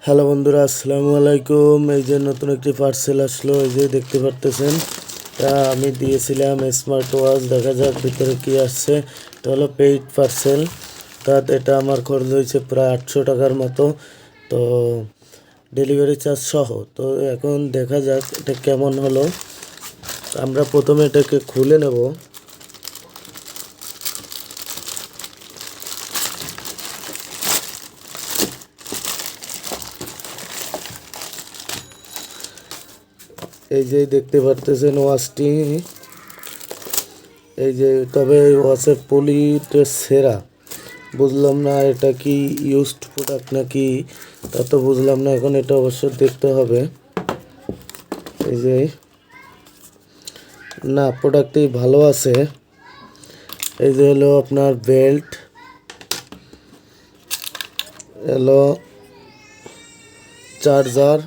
Hello বন্ধুরা, আসসালামু আলাইকুম। এই যে নতুন একটি পার্সেল আসলো, এই যে দেখতে পারতেছেন। আমি দিয়েছিলাম স্মার্ট ওয়াচ, দেখা যাক ভিতরে কি আসছে। এটা হলো পেইড পার্সেল। এটা আমার খরচ হয়েছে প্রায় 800 টাকার মতো, তো ডেলিভারি চার্জ সহ। তো এখন দেখা যাক এটা কেমন হলো। আমরা প্রথমে এটাকে খুলে নেব। এই যে দেখতে পারতেছেন ওয়াচটি, এই যে, তবে ওয়াচের পলিটা সেরা। বুঝলাম না এটা কি ইউজড প্রোডাক্ট নাকি, তা তো বুঝলাম না। এখন এটা অবশ্য দেখতে হবে। এই যে, না, প্রোডাক্টটি ভালো আছে। এই যে হলো আপনার বেল্ট, হলো চার্জার,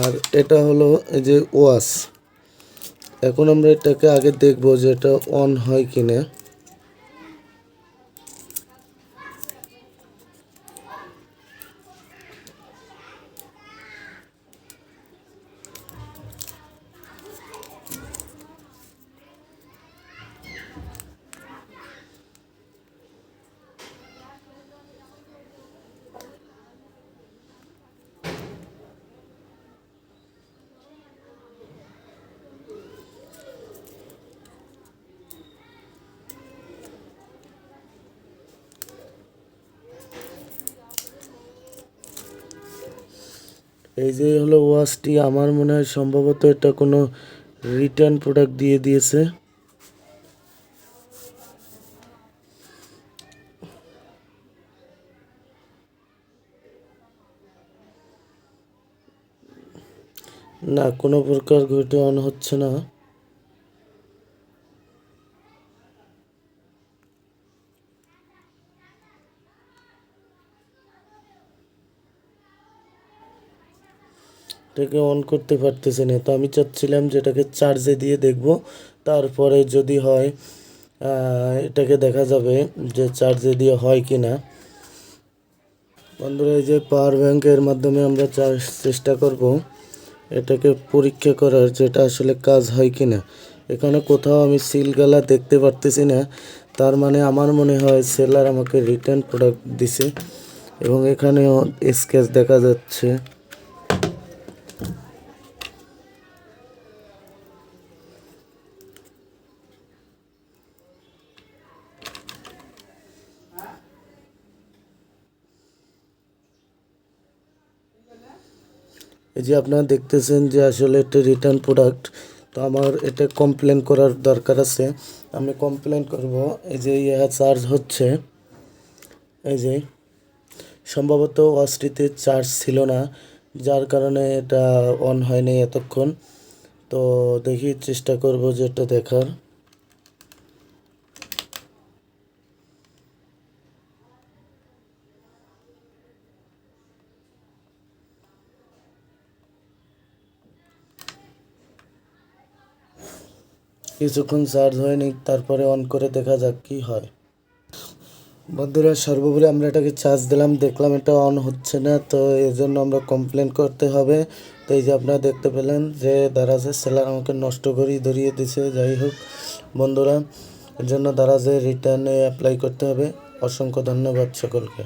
আর এটা হলো এই যে ওয়াচ। এখন আমরা এটাকে আগে দেখবো যে এটা অন হয় কিনা। এই যে হলো ওয়াচটি। আমার মনে হয় সম্ভবত এটা কোনো রিটার্ন প্রোডাক্ট দিয়ে দিয়েছে। না, কোনো প্রকার ঘড়িটি অন হচ্ছে না। এটাকে অন করতে পারতেছে না। তো আমি চাচ্ছিলাম যে এটাকে চার্জে দিয়ে দেখব, তারপরে যদি হয় এটাকে দেখা যাবে যে চার্জে দিয়ে হয় কি না। বন্ধুরা, এই যে পাওয়ার ব্যাংকের মাধ্যমে আমরা চেষ্টা করব এটাকে পরীক্ষা করার, যেটা আসলে কাজ হয় কি না। এখানে কোথাও আমি সিলগালা দেখতে পারতেছি না, তার মানে আমার মনে হয় সেলার আমাকে রিটার্ন প্রোডাক্ট দিছে। এবং এখানেও স্কেচ দেখা যাচ্ছে। এই যে আপনারা দেখতেছেন যে আসলে এটা রিটার্ন প্রোডাক্ট। তো আমার এটা কমপ্লেন করার দরকার আছে, আমি কমপ্লেন করব। এই যে চার্জ হচ্ছে, এই যে সম্ভবত ওয়াচটিতে চার্জ ছিল না, যার কারণে এটা অন হয়নি এতক্ষণ। তো দেখি, চেষ্টা করব যেটা দেখার। কিছুক্ষণ চার্জ হয়নি, তারপরে অন করে দেখা যাক কি হয়। বন্ধুরা, সর্বোপরি আমরা এটাকে চার্জ দিলাম, দেখলাম এটা অন হচ্ছে না। তো এই জন্য আমরা কমপ্লেন করতে হবে। তো এই যে আপনারা দেখতে পেলেন যে দারাজের সেলার আমাকে নষ্ট করেই ধরিয়ে দিছে। যাই হোক বন্ধুরা, এর জন্য দারাজে রিটার্নে অ্যাপ্লাই করতে হবে। অসংখ্য ধন্যবাদ সকলকে।